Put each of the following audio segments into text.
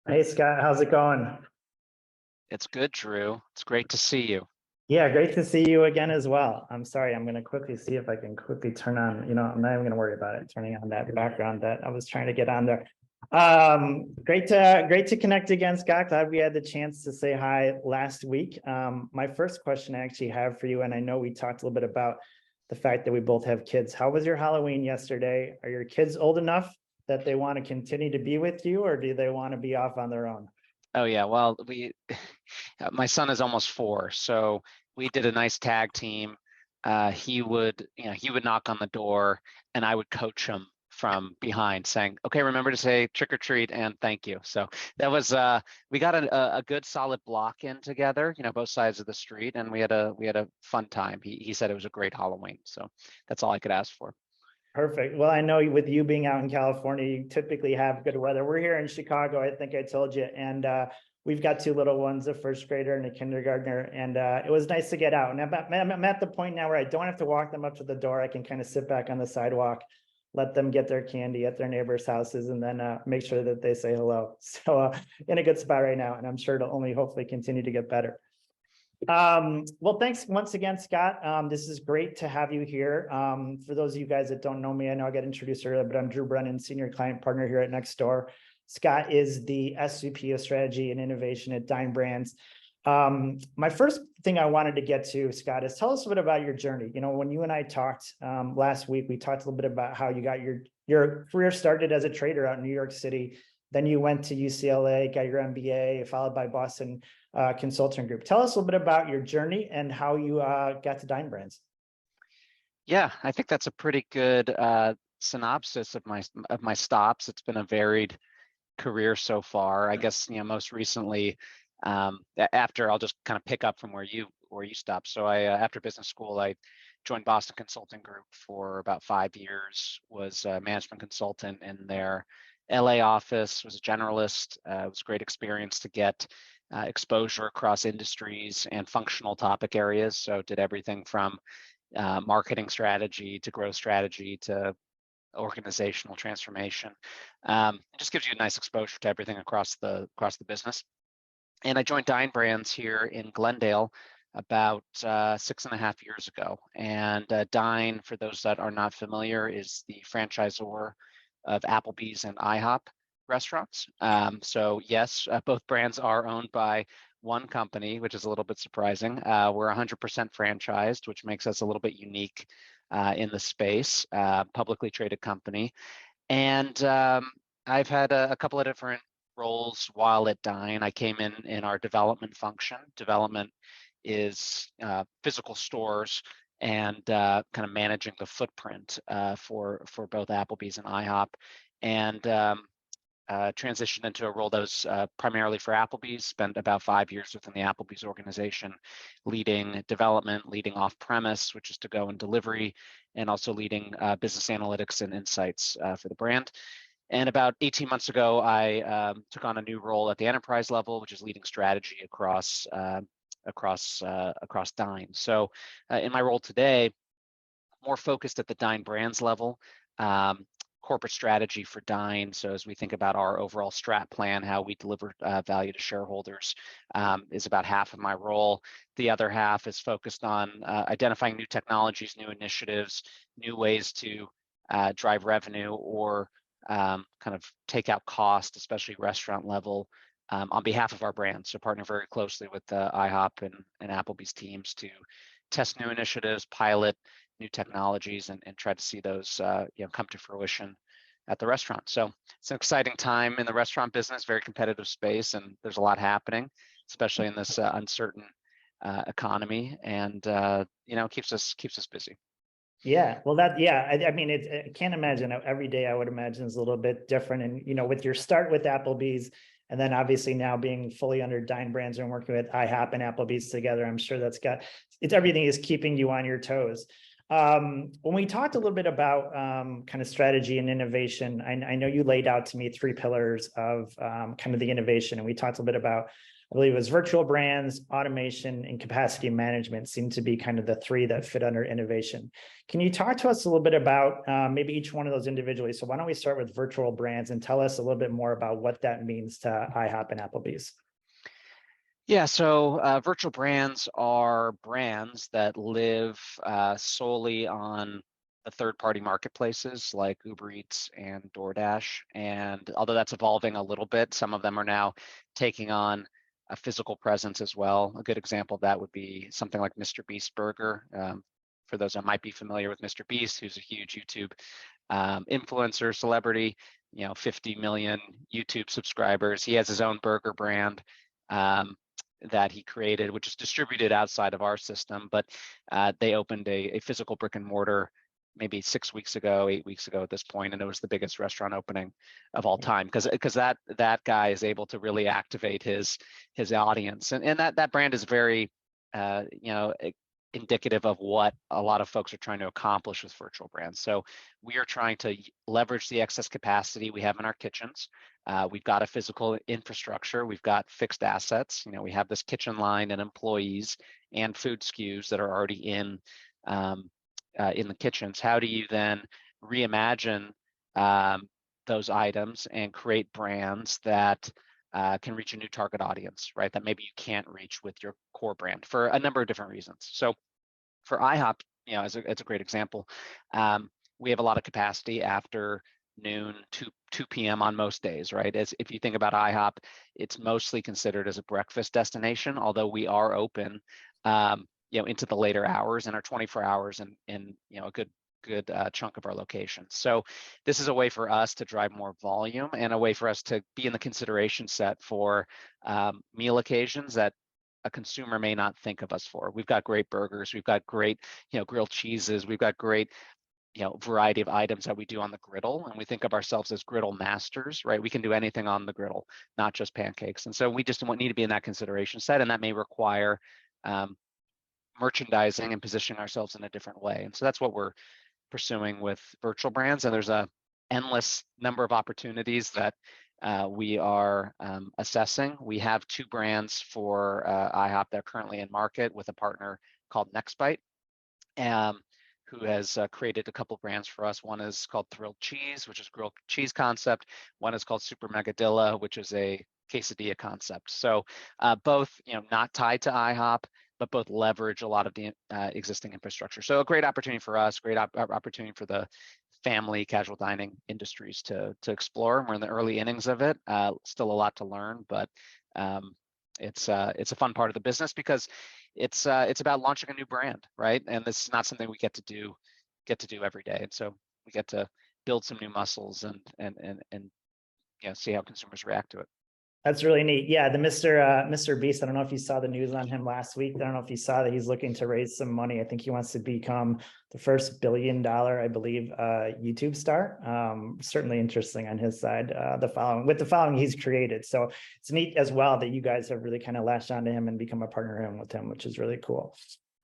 Hey Scott, how's it going? It's good, Drew. It's great to see you. Yeah, great to see you again as well. I'm sorry, I'm gonna quickly see if I can quickly turn on, I'm not even gonna worry about it, turning on that background that I was trying to get on there. Great to connect again, Scott. Glad we had the chance to say hi last week. My first question I actually have for you, and I know we talked a little bit about the fact that we both have kids. How was your Halloween yesterday? Are your kids old enough that they want to continue to be with you, or do they want to be off on their own? Oh yeah, well, my son is almost 4, so we did a nice tag team. He would knock on the door, and I would coach him from behind, saying, "Okay, remember to say trick or treat and thank you." So that was we got a good solid block in together, both sides of the street, and we had a fun time. He said it was a great Halloween, so that's all I could ask for. Perfect. Well, I know with you being out in California, you typically have good weather. We're here in Chicago, I think I told you, and we've got two little ones, a first grader and a kindergartner, and it was nice to get out. And I'm at the point now where I don't have to walk them up to the door. I can kind of sit back on the sidewalk, let them get their candy at their neighbors' houses, and then make sure that they say hello. So in a good spot right now, and I'm sure it'll only hopefully continue to get better. Well, thanks once again, Scott. This is great to have you here. For those of you guys that don't know me, I know I got introduced earlier, but I'm Drew Brennan, Senior Client Partner here at Nextdoor. Scott is the SVP of Strategy and Innovation at Dine Brands. My first thing I wanted to get to, Scott, is tell us a bit about your journey. When you and I talked last week, we talked a little bit about how you got your career started as a trader out in New York City. Then you went to UCLA, got your MBA, followed by Boston Consulting Group. Tell us a little bit about your journey and how you got to Dine Brands. Yeah, I think that's a pretty good synopsis of my stops. It's been a varied career so far. I guess most recently, after I'll just kind of pick up from where you stopped. So I after business school, I joined Boston Consulting Group for about 5 years. Was a management consultant in their LA office. Was a generalist. It was a great experience to get exposure across industries and functional topic areas. So did everything from marketing strategy to growth strategy to organizational transformation. It just gives you a nice exposure to everything across the business. And I joined Dine Brands here in Glendale about 6.5 years ago. And Dine, for those that are not familiar, is the franchisor of Applebee's and IHOP restaurants. So yes, both brands are owned by one company, which is a little bit surprising. We're 100% franchised, which makes us a little bit unique in the space, publicly traded company. And I've had a couple of different roles while at Dine. I came in our development function. Development is physical stores and kind of managing the footprint for both Applebee's and IHOP, and transitioned into a role that was primarily for Applebee's. Spent about 5 years within the Applebee's organization, leading development, leading off-premise, which is to go and delivery, and also leading business analytics and insights for the brand. And about 18 months ago, I took on a new role at the enterprise level, which is leading strategy across Dine. So in my role today, more focused at the Dine Brands level, corporate strategy for Dine. So as we think about our overall strat plan, how we deliver value to shareholders, is about half of my role. The other half is focused on identifying new technologies, new initiatives, new ways to drive revenue or kind of take out cost, especially restaurant level, on behalf of our brands. So partner very closely with the IHOP and Applebee's teams to test new initiatives, pilot new technologies, and try to see those come to fruition at the restaurant. So it's an exciting time in the restaurant business, very competitive space, and there's a lot happening, especially in this uncertain economy, and keeps us busy. Yeah, well, I mean, I can't imagine. Every day I would imagine is a little bit different. And, with your start with Applebee's, and then obviously now being fully under Dine Brands and working with IHOP and Applebee's together, I'm sure everything is keeping you on your toes. When we talked a little bit about kind of strategy and innovation, I know you laid out to me 3 pillars of kind of the innovation, and we talked a little bit about I believe it was virtual brands, automation, and capacity management seem to be kind of the three that fit under innovation. Can you talk to us a little bit about maybe each one of those individually? So why don't we start with virtual brands and tell us a little bit more about what that means to IHOP and Applebee's? Yeah, so virtual brands are brands that live solely on the third-party marketplaces like Uber Eats and DoorDash. And although that's evolving a little bit, some of them are now taking on a physical presence as well. A good example of that would be something like Mr. Beast Burger. For those that might be familiar with Mr. Beast, who's a huge YouTube influencer, celebrity, 50 million YouTube subscribers. He has his own burger brand. That he created, which is distributed outside of our system, but they opened a physical brick and mortar maybe 6 weeks ago, 8 weeks ago at this point, and it was the biggest restaurant opening of all time because that guy is able to really activate his audience, and that brand is very indicative of what a lot of folks are trying to accomplish with virtual brands. So we are trying to leverage the excess capacity we have in our kitchens. We've got a physical infrastructure. We've got fixed assets. We have this kitchen line and employees and food SKUs that are already in the kitchens. How do you then reimagine those items and create brands that can reach a new target audience, right? That maybe you can't reach with your core brand for a number of different reasons. So for IHOP, it's a great example. We have a lot of capacity after noon, 2 p.m. on most days, right? As if you think about IHOP, it's mostly considered as a breakfast destination, although we are open, into the later hours and our 24 hours in a good chunk of our locations. So this is a way for us to drive more volume and a way for us to be in the consideration set for meal occasions that a consumer may not think of us for. We've got great burgers, we've got great grilled cheeses, we've got great variety of items that we do on the griddle, and we think of ourselves as griddle masters, right? We can do anything on the griddle, not just pancakes. And so we just need to be in that consideration set, and that may require merchandising and positioning ourselves in a different way. And so that's what we're pursuing with virtual brands, and there's a endless number of opportunities that we are assessing. We have 2 brands for IHOP that are currently in market with a partner called Nextbite, who has created a couple brands for us. One is called Thrilled Cheese, which is grilled cheese concept. One is called Super Megadilla, which is a quesadilla concept. So both, not tied to IHOP, but both leverage a lot of the existing infrastructure. So a great opportunity for us, great opportunity for the family casual dining industries to explore. We're in the early innings of it. Still a lot to learn, but it's a fun part of the business because it's about launching a new brand, right? And this is not something we get to do every day. And so we get to build some new muscles and see how consumers react to it. That's really neat. Yeah, the Mr. Beast, I don't know if you saw the news on him last week. I don't know if you saw that he's looking to raise some money. I think he wants to become the first $1 billion, I believe, YouTube star. Certainly interesting on his side, the following he's created. So it's neat as well that you guys have really kind of latched onto him and become a partner with him, which is really cool.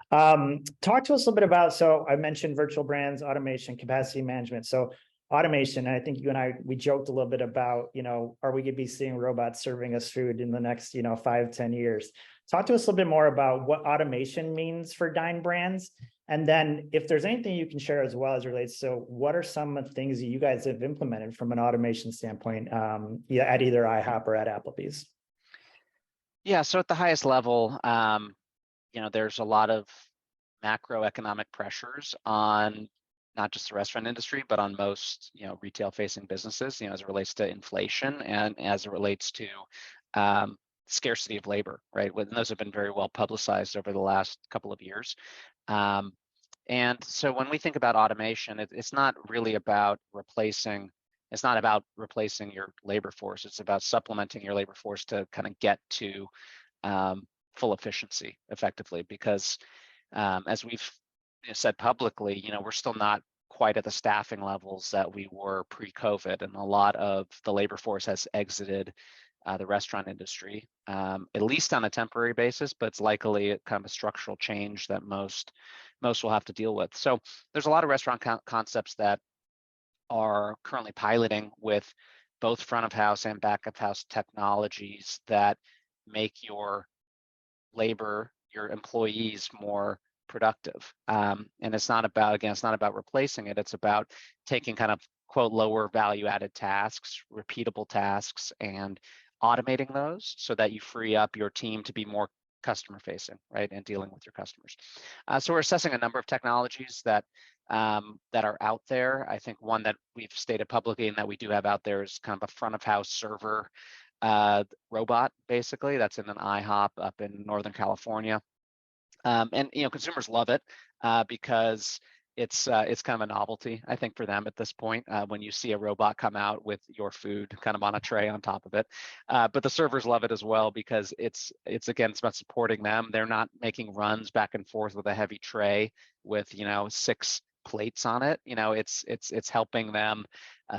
Talk to us a little bit about, so I mentioned virtual brands, automation, capacity management. So automation, I think you and I, we joked a little bit about, are we going to be seeing robots serving us food in the next, 5-10 years? Talk to us a little bit more about what automation means for Dine brands. And then if there's anything you can share as well as it relates to what are some of the things that you guys have implemented from an automation standpoint at either IHOP or at Applebee's? Yeah, so at the highest level, there's a lot of macroeconomic pressures on not just the restaurant industry, but on most, retail-facing businesses, as it relates to inflation and as it relates to scarcity of labor, right? And those have been very well publicized over the last couple of years. And so when we think about automation, it's not really about replacing. It's not about replacing your labor force. It's about supplementing your labor force to kind of get to full efficiency effectively, because as we've said publicly, we're still not quite at the staffing levels that we were pre-COVID, and a lot of the labor force has exited the restaurant industry, at least on a temporary basis, but it's likely kind of a structural change that most will have to deal with. So there's a lot of restaurant concepts that are currently piloting with both front of house and back of house technologies that make your labor, your employees more productive. And it's not about, again, it's not about replacing it. It's about taking kind of quote lower value added tasks, repeatable tasks, and automating those so that you free up your team to be more customer facing, right, and dealing with your customers. So we're assessing a number of technologies that are out there. I think one that we've stated publicly and that we do have out there is kind of a front of house server robot, basically, that's in an IHOP up in Northern California. And consumers love it because it's kind of a novelty, I think, for them at this point, when you see a robot come out with your food kind of on a tray on top of it. But the servers love it as well because it's again, it's about supporting them. They're not making runs back and forth with a heavy tray with 6 plates on it. It's helping them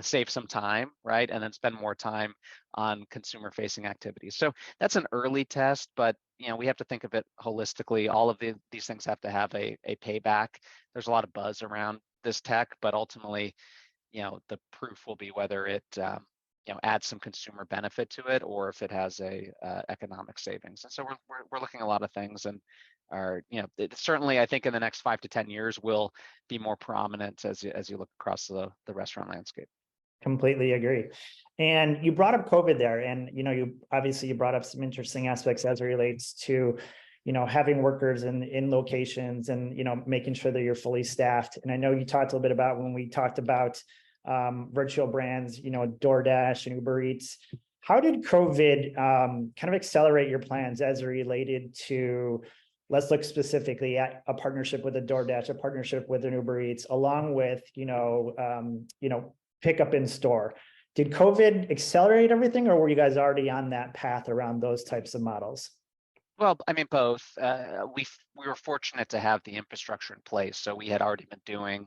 save some time, right, and then spend more time on consumer facing activities. So that's an early test, but we have to think of it holistically. All of these things have to have a payback. There's a lot of buzz around this tech, but ultimately, the proof will be whether it adds some consumer benefit to it or if it has a economic savings. And so we're looking at a lot of things, and are certainly, I think in the next 5 to 10 years will be more prominent as you look across the restaurant landscape. Completely agree. And you brought up COVID there, and you brought up some interesting aspects as it relates to having workers in locations and making sure that you're fully staffed. And I know you talked a little bit about when we talked about virtual brands, DoorDash and Uber Eats. How did COVID kind of accelerate your plans as it related to, let's look specifically at a partnership with a DoorDash, a partnership with an Uber Eats, along with pickup in store? Did COVID accelerate everything, or were you guys already on that path around those types of models? Well, I mean, both. We were fortunate to have the infrastructure in place, so we had already been doing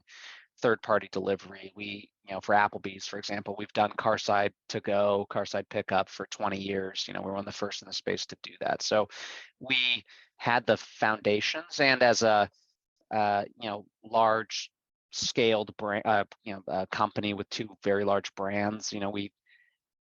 third-party delivery. We, for Applebee's, for example, we've done Carside to go, Carside pickup for 20 years. We're one of the first in the space to do that. So we had the foundations, and as a large scaled brand, company with 2 very large brands, we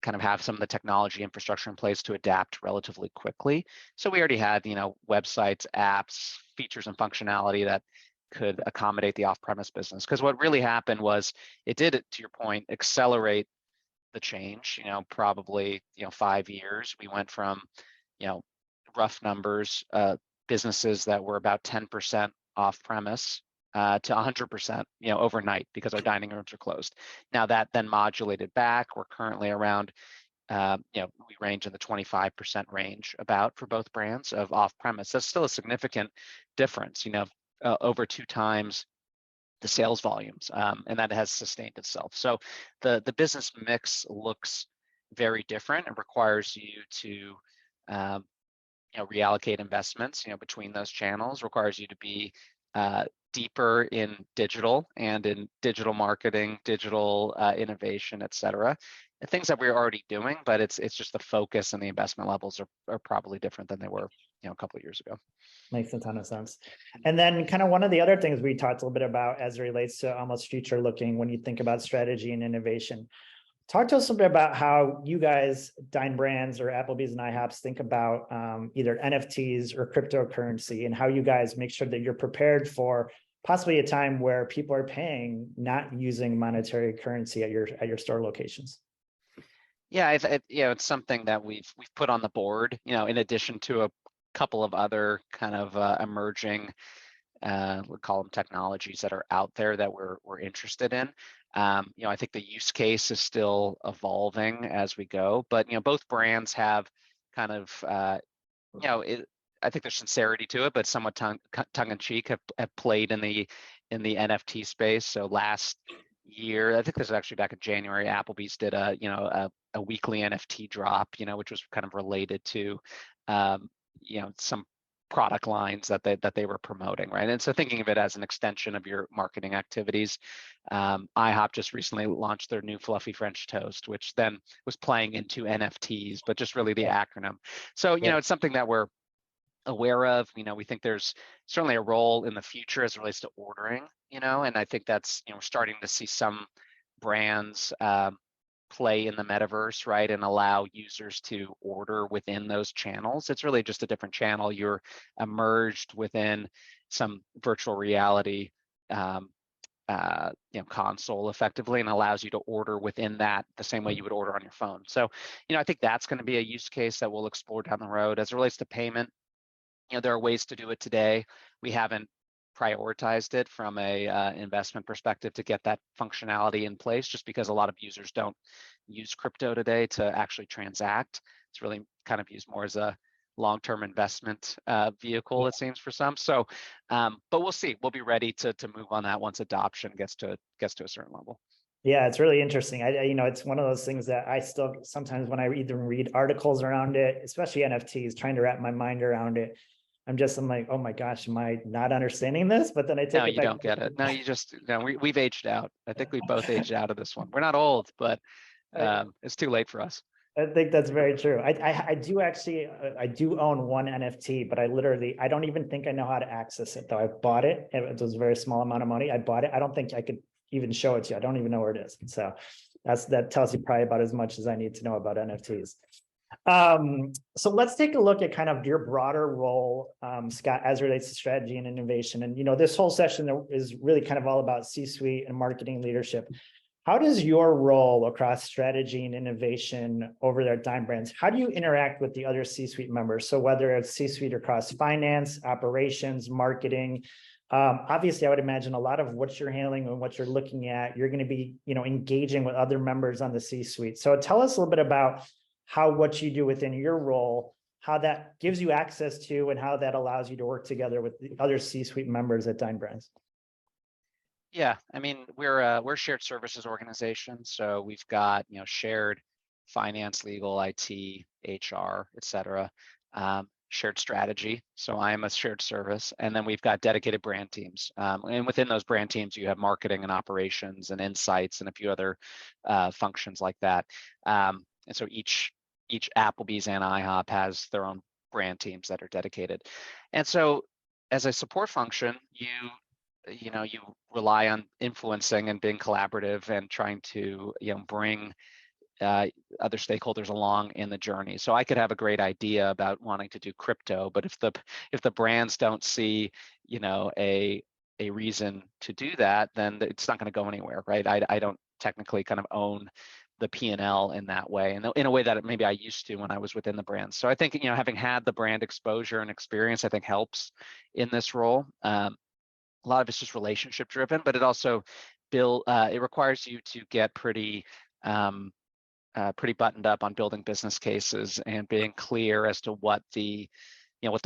kind of have some of the technology infrastructure in place to adapt relatively quickly. So we already had, websites, apps, features, and functionality that could accommodate the off-premise business. Because what really happened was it did, to your point, accelerate the change. Probably 5 years. We went from rough numbers, businesses that were about 10% off-premise to 100% overnight because our dining rooms are closed. Now that then modulated back. We're currently around we range in the 25% range about for both brands of off-premise. That's still a significant difference, over 2 times the sales volumes, and that has sustained itself. So the business mix looks very different. It requires you to reallocate investments between those channels, requires you to be deeper in digital and in digital marketing, digital innovation, et cetera. And things that we're already doing, but it's just the focus and the investment levels are probably different than they were a couple of years ago. Makes a ton of sense. And then kind of one of the other things we talked a little bit about as it relates to almost future looking when you think about strategy and innovation. Talk to us a bit about how you guys, Dine Brands or Applebee's and IHOPs, think about either NFTs or cryptocurrency, and how you guys make sure that you're prepared for possibly a time where people are paying not using monetary currency at your store locations. Yeah, it's something that we've put on the board, in addition to a couple of other kind of emerging, we call them technologies that are out there that we're interested in. I think the use case is still evolving as we go, but both brands have kind of I think there's sincerity to it, but somewhat tongue in cheek have played in the NFT space. So last year, I think this was actually back in January, Applebee's did a weekly NFT drop, which was kind of related to some product lines that they were promoting, right? And so thinking of it as an extension of your marketing activities. IHOP just recently launched their new fluffy French toast, which then was playing into NFTs, but just really the acronym. So it's something that we're aware of. We think there's certainly a role in the future as it relates to ordering, and I think that's we're starting to see some brands play in the metaverse, right, and allow users to order within those channels. It's really just a different channel. You're immersed within some virtual reality console effectively, and allows you to order within that the same way you would order on your phone. So, I think that's going to be a use case that we'll explore down the road. As it relates to payment, there are ways to do it today. We haven't prioritized it from a investment perspective to get that functionality in place, just because a lot of users don't use crypto today to actually transact. It's really kind of used more as a long-term investment vehicle, it seems, for some. So, but we'll see. We'll be ready to move on that once adoption gets to a certain level. Yeah, it's really interesting. It's one of those things that I still sometimes, when I even read articles around it, especially NFTs, trying to wrap my mind around it, I'm like, oh my gosh, am I not understanding this? But then I take No, it you back. don't get it. No, you just no. We've aged out. I think we both aged out of this one. We're not old, but it's too late for us. I think that's very true. I do actually, I do own one NFT, but I don't even think I know how to access it though. I bought it. It was a very small amount of money. I bought it. I don't think I could even show it to you. I don't even know where it is. So that tells you probably about as much as I need to know about NFTs. So let's take a look at kind of your broader role, Scott, as it relates to strategy and innovation. And, this whole session is really kind of all about C-suite and marketing leadership. How does your role across strategy and innovation over there at Dine Brands, how do you interact with the other C-suite members? So whether it's C-suite across finance, operations, marketing, obviously, I would imagine a lot of what you're handling and what you're looking at, you're going to be, engaging with other members on the C-suite. So tell us a little bit about what you do within your role, how that gives you access to, and how that allows you to work together with the other C-suite members at Dine Brands. Yeah, I mean, we're a shared services organization, so we've got shared finance, legal, IT, HR, et cetera. Shared strategy, so I am a shared service, and then we've got dedicated brand teams. And within those brand teams, you have marketing and operations and insights and a few other functions like that. And so each Applebee's and IHOP has their own brand teams that are dedicated. And so as a support function, you rely on influencing and being collaborative and trying to bring other stakeholders along in the journey. So I could have a great idea about wanting to do crypto, but if the brands don't see a reason to do that, then it's not going to go anywhere, right? I don't technically kind of own the P&L in that way, and in a way that maybe I used to when I was within the brand. So I think having had the brand exposure and experience, I think helps in this role. A lot of it's just relationship driven, but it also it requires you to get pretty buttoned up on building business cases and being clear as to what the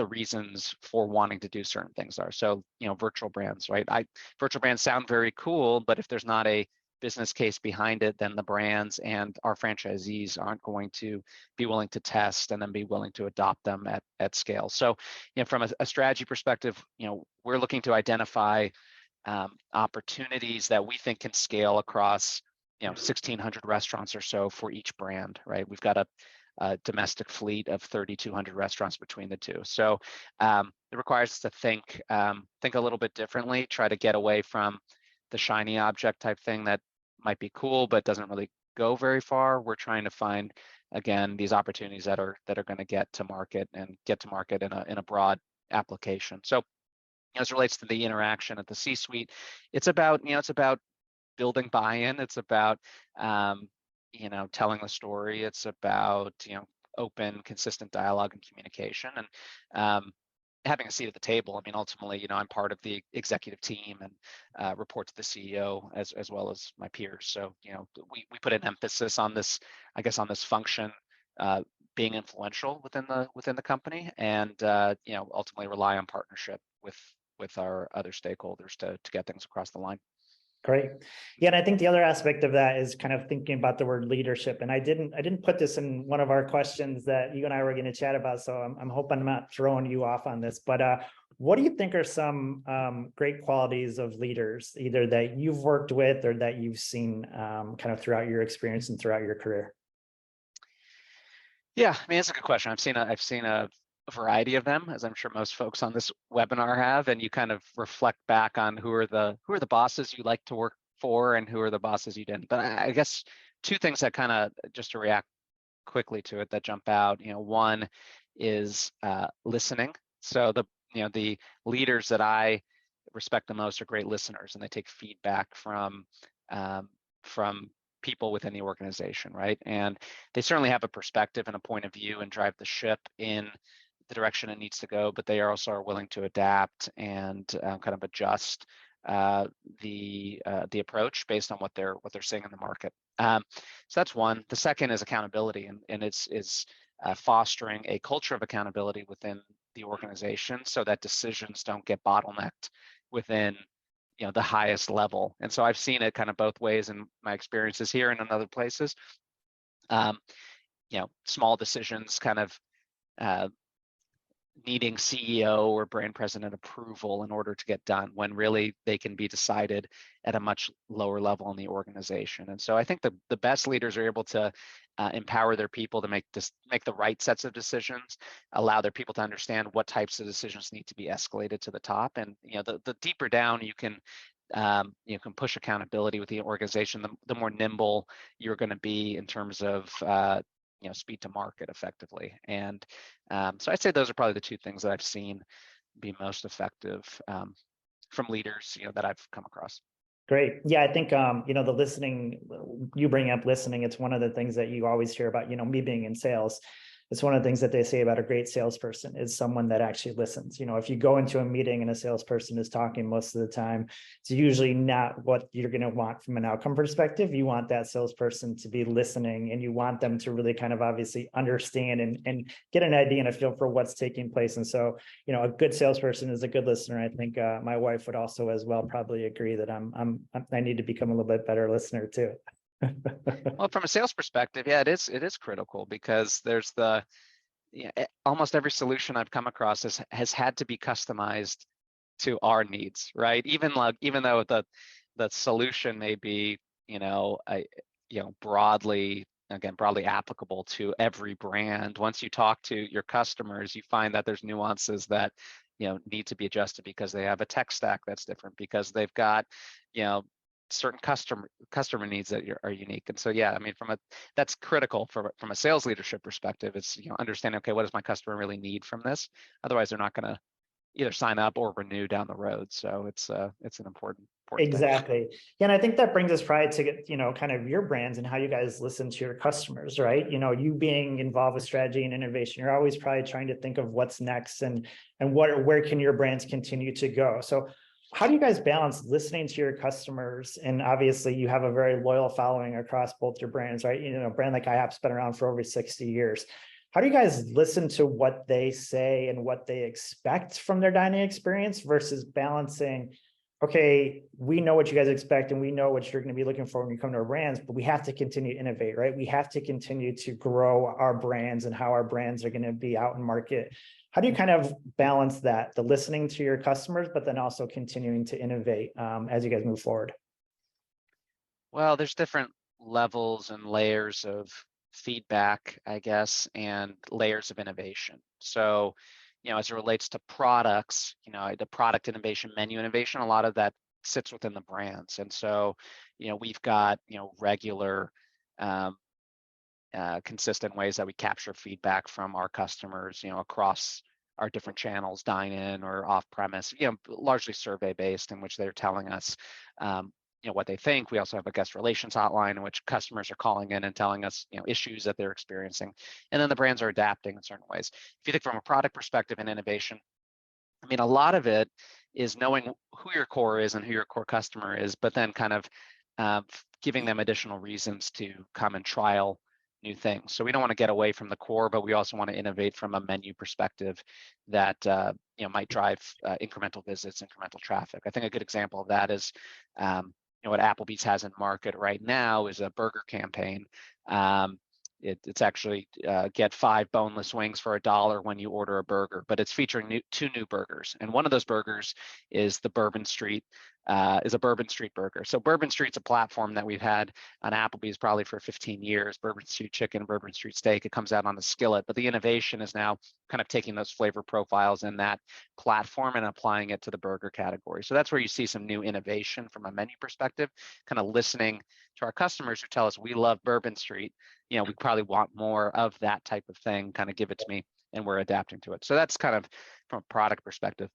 reasons for wanting to do certain things are. So virtual brands, right? Virtual brands sound very cool, but if there's not a business case behind it, then the brands and our franchisees aren't going to be willing to test and then be willing to adopt them at scale. So, from a strategy perspective, we're looking to identify opportunities that we think can scale across 1,600 restaurants or so for each brand, right? We've got a domestic fleet of 3,200 restaurants between the two. So it requires us to think a little bit differently, try to get away from the shiny object type thing that might be cool but doesn't really go very far. We're trying to find, again, these opportunities that are going to get to market in a broad application. So as it relates to the interaction at the C-suite, it's about building buy-in. It's about telling the story. It's about open, consistent dialogue and communication, and having a seat at the table. I mean, ultimately, I'm part of the executive team and report to the CEO as well as my peers. So, we put an emphasis on this, I guess, on this function being influential within the company, and ultimately rely on partnership with our other stakeholders to get things across the line. Great. Yeah, and I think the other aspect of that is kind of thinking about the word leadership. And I didn't put this in one of our questions that you and I were going to chat about, so I'm hoping I'm not throwing you off on this. But what do you think are some great qualities of leaders, either that you've worked with or that you've seen kind of throughout your experience and throughout your career? Yeah, I mean, it's a good question. I've seen a variety of them, as I'm sure most folks on this webinar have, and you kind of reflect back on who are the bosses you like to work for and who are the bosses you didn't. But I guess two things that kind of, just to react quickly to it, that jump out. One is listening. So the leaders that I respect the most are great listeners, and they take feedback from people within the organization, right? And they certainly have a perspective and a point of view and drive the ship in the direction it needs to go, but they also are willing to adapt and kind of adjust the approach based on what they're seeing in the market. So that's one. The second is accountability, and it's fostering a culture of accountability within the organization so that decisions don't get bottlenecked within the highest level. And so I've seen it kind of both ways in my experiences here and in other places. Small decisions kind of needing CEO or brand president approval in order to get done, when really they can be decided at a much lower level in the organization. And so I think the best leaders are able to empower their people to make the right sets of decisions, allow their people to understand what types of decisions need to be escalated to the top. And the deeper down you can push accountability with the organization, the more nimble you're going to be in terms of speed to market effectively. And so I'd say those are probably the two things that I've seen be most effective from leaders that I've come across. Great. Yeah, I think the listening, you bring up listening, it's one of the things that you always hear about, me being in sales. It's one of the things that they say about a great salesperson is someone that actually listens. If you go into a meeting and a salesperson is talking most of the time, it's usually not what you're going to want from an outcome perspective. You want that salesperson to be listening, and you want them to really kind of obviously understand and get an idea and a feel for what's taking place. And so, a good salesperson is a good listener. I think my wife would also as well probably agree that I need to become a little bit better listener too. Well, from a sales perspective, yeah, it is critical, because there's almost every solution I've come across has had to be customized to our needs, right? Even though the solution may be broadly applicable to every brand, once you talk to your customers, you find that there's nuances that need to be adjusted, because they have a tech stack that's different, because they've got certain customer needs that are unique. And so, yeah, I mean, that's critical from a sales leadership perspective. It's understanding, okay, what does my customer really need from this? Otherwise, they're not going to either sign up or renew down the road. So it's an important exactly thing. Yeah, and I think that brings us probably to get kind of your brands and how you guys listen to your customers, right? You being involved with strategy and innovation, you're always probably trying to think of what's next and where can your brands continue to go. So how do you guys balance listening to your customers? And obviously you have a very loyal following across both your brands, right? A brand like IHOP's been around for over 60 years. How do you guys listen to what they say and what they expect from their dining experience versus balancing, okay, we know what you guys expect and we know what you're going to be looking for when you come to our brands, but we have to continue to innovate, right? We have to continue to grow our brands and how our brands are going to be out in market. How do you kind of balance that, the listening to your customers, but then also continuing to innovate as you guys move forward? Well, there's different levels and layers of feedback, I guess, and layers of innovation. So, as it relates to products, the product innovation, menu innovation, a lot of that sits within the brands. And so, we've got, regular, consistent ways that we capture feedback from our customers, across our different channels, dine-in or off-premise, largely survey-based, in which they're telling us, what they think. We also have a guest relations hotline in which customers are calling in and telling us, issues that they're experiencing. And then the brands are adapting in certain ways. If you think from a product perspective and innovation, I mean, a lot of it is knowing who your core is and who your core customer is, but then kind of giving them additional reasons to come and trial new things. So we don't want to get away from the core, but we also want to innovate from a menu perspective that might drive incremental visits, incremental traffic. I think a good example of that is what Applebee's has in market right now is a burger campaign. It's actually get 5 boneless wings for $1 when you order a burger, but it's featuring 2 new burgers. And one of those burgers is the Bourbon Street, is a Bourbon Street burger. So Bourbon Street's a platform that we've had on Applebee's probably for 15 years, Bourbon Street chicken, Bourbon Street steak. It comes out on the skillet, but the innovation is now kind of taking those flavor profiles in that platform and applying it to the burger category. So that's where you see some new innovation from a menu perspective, kind of listening to our customers who tell us we love Bourbon Street. We probably want more of that type of thing, kind of give it to me, and we're adapting to it. So that's kind of from a product perspective.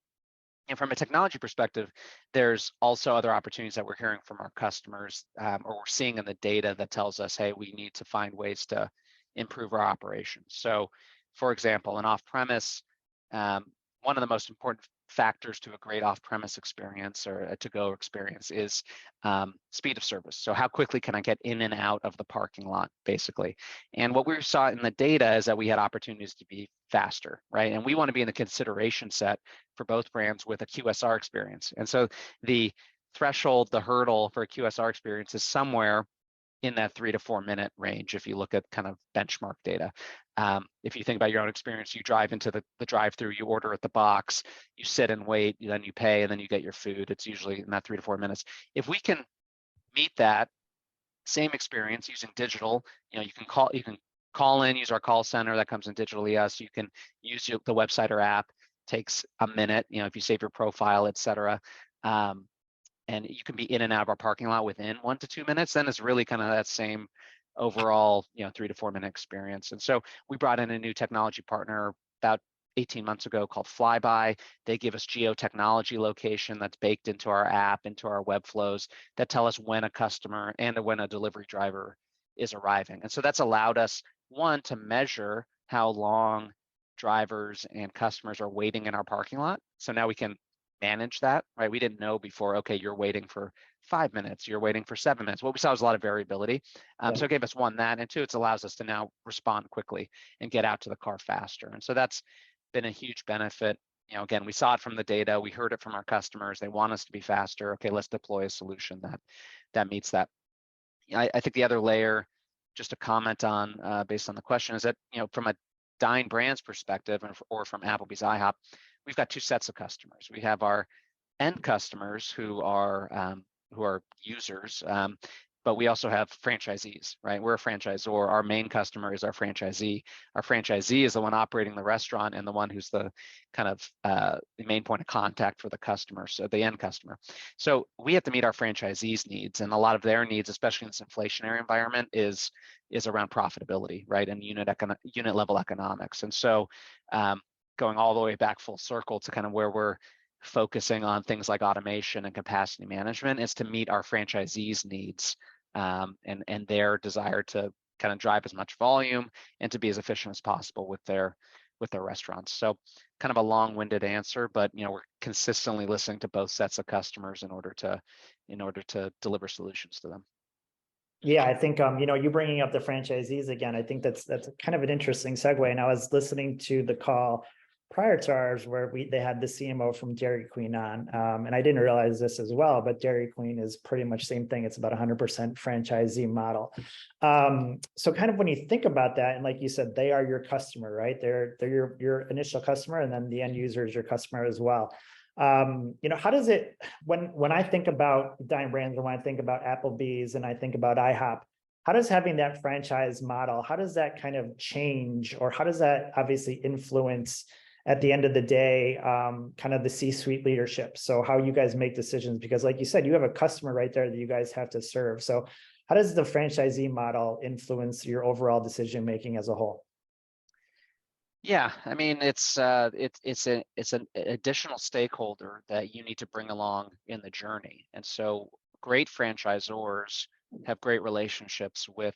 And from a technology perspective, there's also other opportunities that we're hearing from our customers, or we're seeing in the data that tells us, hey, we need to find ways to improve our operations. So, for example, an off-premise, one of the most important factors to a great off-premise experience or a to-go experience is speed of service. So how quickly can I get in and out of the parking lot, basically? And what we saw in the data is that we had opportunities to be faster, right? And we want to be in the consideration set for both brands with a QSR experience. And so the threshold, the hurdle for a QSR experience is somewhere in that 3 to 4 minute range if you look at kind of benchmark data. If you think about your own experience, you drive into the drive-through, you order at the box, you sit and wait, then you pay, and then you get your food. It's usually in that 3 to 4 minutes. If we can meet that same experience using digital, you can call in, use our call center that comes in digitally. Yes, you can use the website or app. Takes a minute, if you save your profile, et cetera. And you can be in and out of our parking lot within 1 to 2 minutes, then it's really kind of that same overall, 3 to 4 minute experience. And so we brought in a new technology partner about 18 months ago called Flyby. They give us geotechnology location that's baked into our app, into our web flows that tell us when a customer and when a delivery driver is arriving. And so that's allowed us, one, to measure how long drivers and customers are waiting in our parking lot. So now we can manage that, right? We didn't know before, okay, you're waiting for 5 minutes, you're waiting for 7 minutes. What we saw was a lot of variability. So it gave us one, that, and two, it allows us to now respond quickly and get out to the car faster. And so that's been a huge benefit. Again, we saw it from the data, we heard it from our customers. They want us to be faster. Okay, let's deploy a solution that meets that. I think the other layer, just to comment on based on the question, is that from a Dine Brands perspective, or from Applebee's IHOP, we've got two sets of customers. We have our end customers who are users, but we also have franchisees, right? We're a franchisor. Our main customer is our franchisee. Our franchisee is the one operating the restaurant and the one who's the kind of the main point of contact for the customer, so the end customer. So we have to meet our franchisees' needs, and a lot of their needs, especially in this inflationary environment, is around profitability, right, and unit level economics. And so going all the way back full circle to kind of where we're focusing on things like automation and capacity management is to meet our franchisees' needs and their desire to kind of drive as much volume and to be as efficient as possible with their restaurants. So kind of a long-winded answer, but we're consistently listening to both sets of customers in order to deliver solutions to them. Yeah, I think you bringing up the franchisees again, I think that's kind of an interesting segue. And I was listening to the call prior to ours where they had the CMO from Dairy Queen on, and I didn't realize this as well, but Dairy Queen is pretty much same thing. It's about 100% franchisee model. So kind of when you think about that, and like you said, they are your customer, right? They're your initial customer, and then the end user is your customer as well. How does it, when I think about Dine Brands, or when I think about Applebee's and I think about IHOP, how does having that franchise model, how does that kind of change, or how does that obviously influence at the end of the day, kind of the C-suite leadership? So how you guys make decisions, because like you said, you have a customer right there that you guys have to serve. So how does the franchisee model influence your overall decision-making as a whole? Yeah, I mean, it's an additional stakeholder that you need to bring along in the journey. And so great franchisors have great relationships with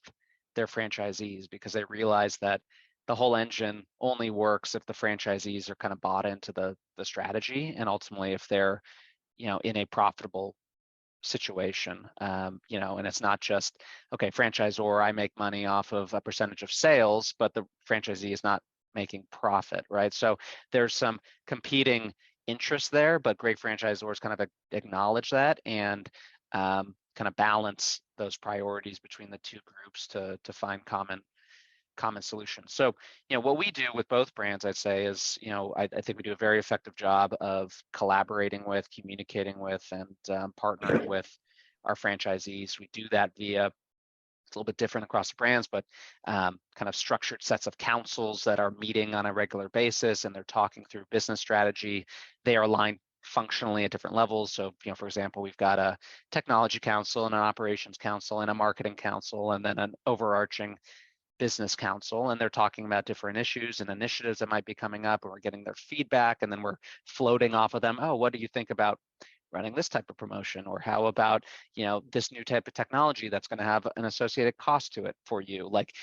their franchisees because they realize that the whole engine only works if the franchisees are kind of bought into the strategy, and ultimately if they're in a profitable situation, and it's not just, okay, franchisor, I make money off of a percentage of sales, but the franchisee is not making profit, right? So there's some competing interests there, but great franchisors kind of acknowledge that and kind of balance those priorities between the two groups to find common solutions. So, what we do with both brands, I'd say, is, I think we do a very effective job of collaborating with, communicating with, and partnering with our franchisees. We do that via it's a little bit different across the brands, but kind of structured sets of councils that are meeting on a regular basis, and they're talking through business strategy. They are aligned functionally at different levels. So, for example, we've got a technology council and an operations council and a marketing council, and then an overarching business council, and they're talking about different issues and initiatives that might be coming up, and we're getting their feedback, and then we're floating off of them. Oh, what do you think about running this type of promotion? Or how about, this new type of technology that's going to have an associated cost to it for you? Like,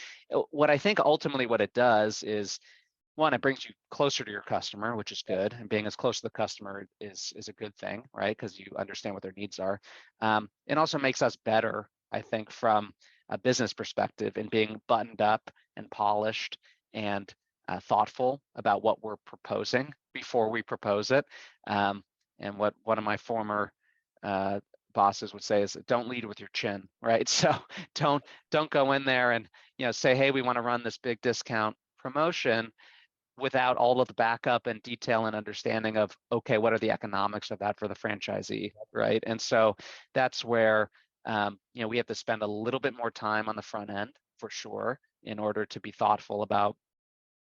what I think ultimately what it does is, one, it brings you closer to your customer, which is good. And being as close to the customer is a good thing, right? Because you understand what their needs are. It also makes us better, I think, from a business perspective, in being buttoned up and polished and thoughtful about what we're proposing before we propose it. And what one of my former bosses would say is, don't lead with your chin, right? So don't go in there and say, hey, we want to run this big discount promotion, without all of the backup and detail and understanding of, okay, what are the economics of that for the franchisee, right? And so that's where we have to spend a little bit more time on the front end, for sure, in order to be thoughtful about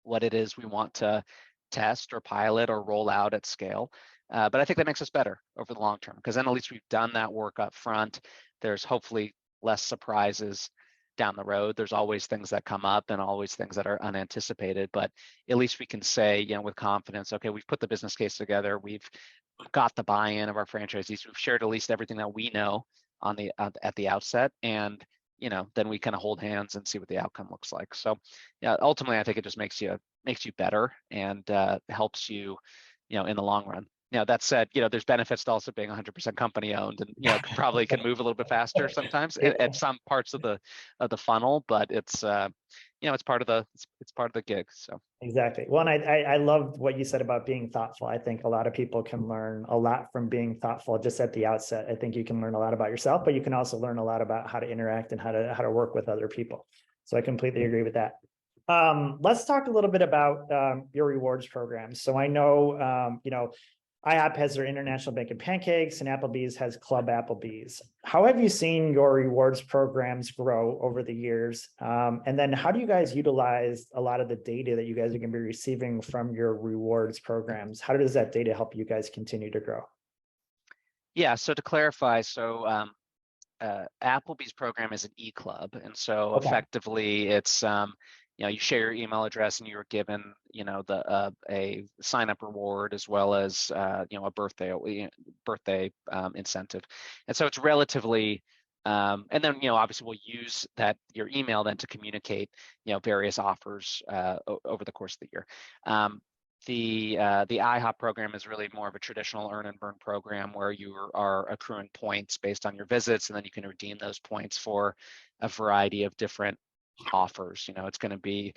what it is we want to test or pilot or roll out at scale. But I think that makes us better over the long term, because then at least we've done that work up front. There's hopefully less surprises down the road. There's always things that come up and always things that are unanticipated, but at least we can say, with confidence, okay, we've put the business case together, we've got the buy-in of our franchisees, we've shared at least everything that we know on the at the outset, and then we kind of hold hands and see what the outcome looks like. So yeah, ultimately I think it just makes you better and helps you in the long run. That said, there's benefits to also being 100% company owned, and probably can move a little bit faster sometimes at some parts of the funnel, but it's it's part of the gig. So Exactly. Well, and I loved what you said about being thoughtful. I think a lot of people can learn a lot from being thoughtful just at the outset. I think you can learn a lot about yourself, but you can also learn a lot about how to interact and how to work with other people. So I completely agree with that. Let's talk a little bit about your rewards program. So I know, IHOP has their International Bacon Pancakes, and Applebee's has Club Applebee's. How have you seen your rewards programs grow over the years? And then how do you guys utilize a lot of the data that you guys are going to be receiving from your rewards programs? How does that data help you guys continue to grow? Yeah, so to clarify, Applebee's program is an e-club, and so effectively it's you share your email address and you're given a sign-up reward, as well as a birthday incentive, and so it's relatively and then obviously we'll use your email then to communicate various offers over the course of the year. The IHOP program is really more of a traditional earn and burn program, where you are accruing points based on your visits, and then you can redeem those points for a variety of different offers. It's going to be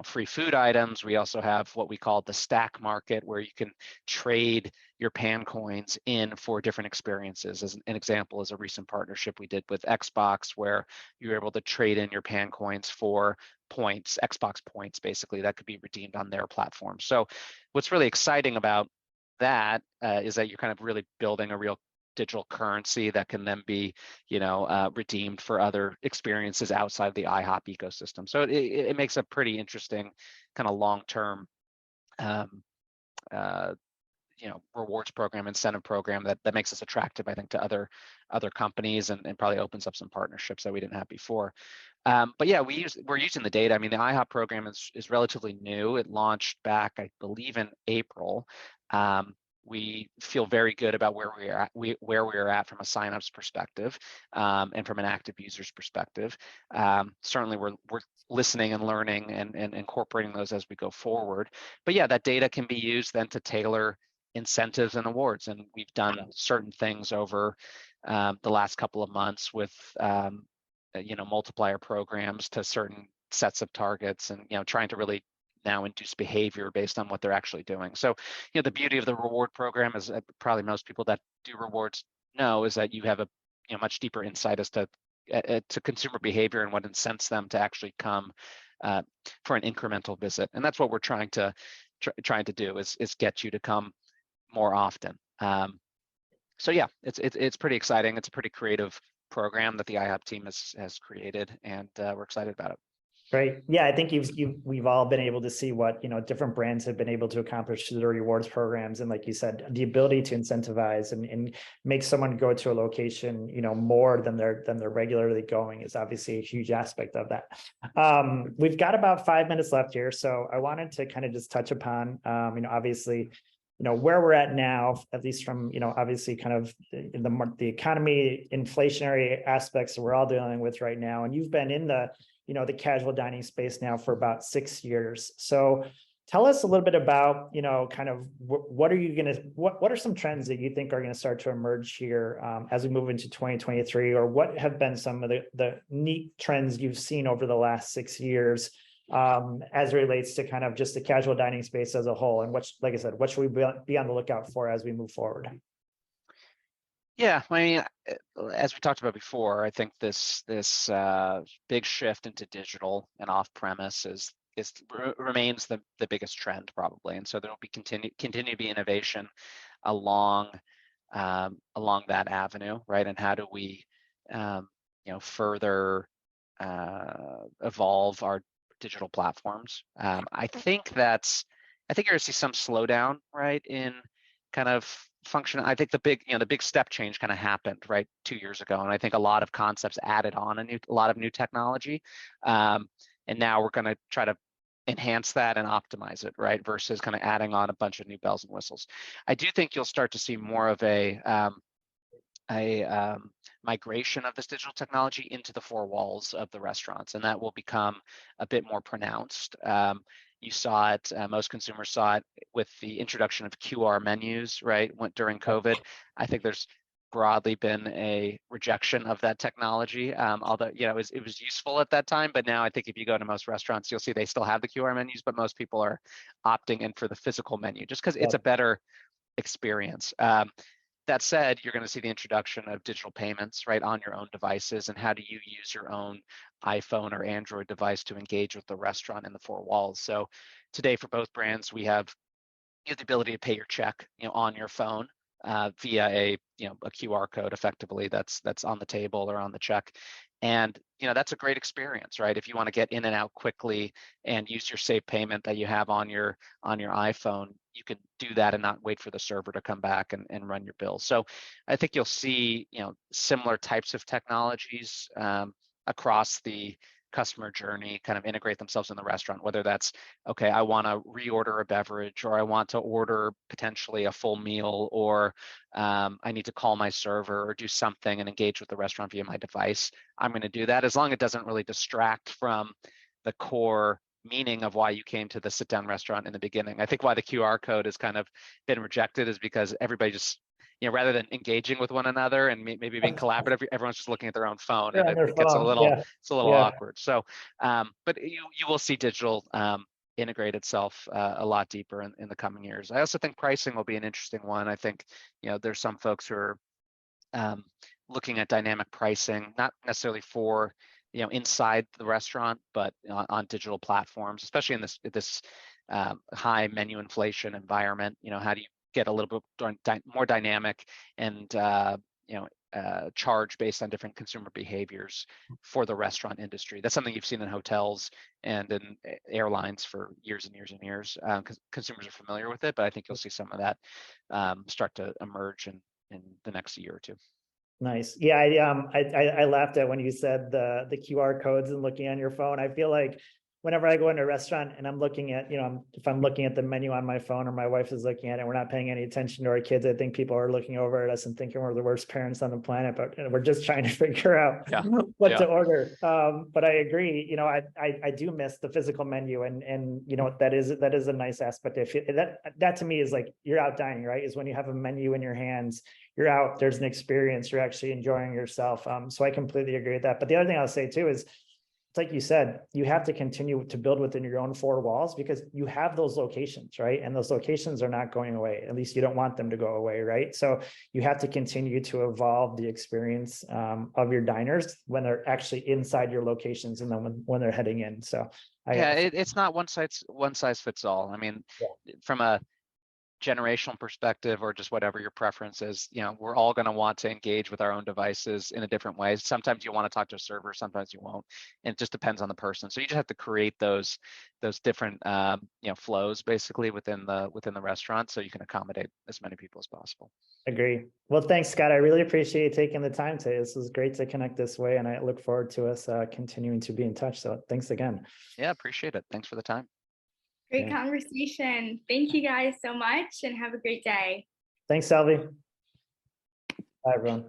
free food items. We also have what we call the stack market, where you can trade your pan coins in for different experiences. As an example is a recent partnership we did with Xbox, where you were able to trade in your pan coins for points, Xbox points, basically, that could be redeemed on their platform. So what's really exciting about that is that you're kind of really building a real digital currency that can then be redeemed for other experiences outside of the IHOP ecosystem. So it makes a pretty interesting kind of long-term rewards program, incentive program that makes us attractive, I think, to other companies, and probably opens up some partnerships that we didn't have before. But yeah, we're using the data. I mean, the IHOP program is relatively new. It launched back, I believe, in April. We feel very good about where we are at from a signups perspective, and from an active users perspective. Certainly, we're listening and learning and incorporating those as we go forward. But yeah, that data can be used then to tailor incentives and awards, and we've done certain things over the last couple of months with multiplier programs to certain sets of targets, and trying to really now induce behavior based on what they're actually doing. So the beauty of the reward program is, probably most people that do rewards know, is that you have a much deeper insight as to consumer behavior and what incents them to actually come for an incremental visit. And that's what we're trying to do, is get you to come more often. So yeah, it's pretty exciting. It's a pretty creative program that the IHOP team has created, and we're excited about it. Great. Yeah, I think we've all been able to see what, different brands have been able to accomplish through the rewards programs. And like you said, the ability to incentivize and make someone go to a location, more than they're regularly going is obviously a huge aspect of that. We've got about 5 minutes left here. So I wanted to kind of just touch upon, obviously, where we're at now, at least from, obviously kind of the economy, inflationary aspects that we're all dealing with right now. And you've been in the casual dining space now for about 6 years. So tell us a little bit about, kind of what are some trends that you think are going to start to emerge here as we move into 2023, or what have been some of the neat trends you've seen over the last 6 years as it relates to kind of just the casual dining space as a whole? And like I said, what should we be on the lookout for as we move forward? Yeah, I mean, as we talked about before, I think this big shift into digital and off premise remains the biggest trend probably, and so there will be continue to be innovation along that avenue, right? And how do we further evolve our digital platforms? I think you're going to see some slowdown, right, in kind of function. I think the big step change kind of happened right 2 years ago, and I think a lot of concepts added on a lot of new technology, and now we're going to try to enhance that and optimize it, right, versus kind of adding on a bunch of new bells and whistles. I do think you'll start to see more of a migration of this digital technology into the four walls of the restaurants, and that will become a bit more pronounced. You saw it, most consumers saw it with the introduction of QR menus, right, during COVID. I think there's broadly been a rejection of that technology, although it was useful at that time. But now I think if you go to most restaurants, you'll see they still have the QR menus, but most people are opting in for the physical menu just because it's a better experience. That said, you're going to see the introduction of digital payments right on your own devices, and how do you use your own iPhone or Android device to engage with the restaurant in the four walls. So today for both brands, you have the ability to pay your check on your phone via a QR code effectively that's on the table or on the check. And that's a great experience, right? If you want to get in and out quickly and use your safe payment that you have on your iPhone, you could do that and not wait for the server to come back and run your bill. So I think you'll see similar types of technologies across the customer journey kind of integrate themselves in the restaurant, whether that's, okay, I want to reorder a beverage, or I want to order potentially a full meal, or I need to call my server or do something and engage with the restaurant via my device. I'm going to do that as long as it doesn't really distract from the core meaning of why you came to the sit-down restaurant in the beginning. I think why the QR code has kind of been rejected is because everybody just, rather than engaging with one another and maybe being collaborative, everyone's just looking at their own phone, and it gets a little awkward. So, but you will see digital integrate itself a lot deeper in the coming years. I also think pricing will be an interesting one. I think there's some folks who are looking at dynamic pricing, not necessarily for inside the restaurant, but on digital platforms, especially in this high menu inflation environment. How do you get a little bit more dynamic and charge based on different consumer behaviors for the restaurant industry? That's something you've seen in hotels and in airlines for years and years and years, because consumers are familiar with it. But I think you'll see some of that start to emerge in the next year or two. Nice. Yeah, I laughed at when you said the QR codes and looking on your phone. I feel like whenever I go into a restaurant and I'm looking at, if I'm looking at the menu on my phone or my wife is looking at it, we're not paying any attention to our kids. I think people are looking over at us and thinking we're the worst parents on the planet, but we're just trying to figure out what to order. But I agree, I do miss the physical menu, and that is a nice aspect. That to me is like, you're out dining, right? Is when you have a menu in your hands, you're out, there's an experience, you're actually enjoying yourself. So I completely agree with that. But the other thing I'll say too is, like you said, you have to continue to build within your own four walls, because you have those locations, right? And those locations are not going away. At least you don't want them to go away, right? So you have to continue to evolve the experience of your diners when they're actually inside your locations, and then when they're heading in. So it's not one size fits all. I mean, from a generational perspective or just whatever your preference is, we're all going to want to engage with our own devices in a different way. Sometimes you want to talk to a server, sometimes you won't, and it just depends on the person. So you just have to create those different flows basically within the restaurant, so you can accommodate as many people as possible. Agree. Well, thanks, Scott. I really appreciate you taking the time today. This was great to connect this way, and I look forward to us continuing to be in touch. So thanks again. Yeah, appreciate it. Thanks for the time. Great conversation. Thank you guys so much and have a great day. Thanks, Salvi. Bye, everyone.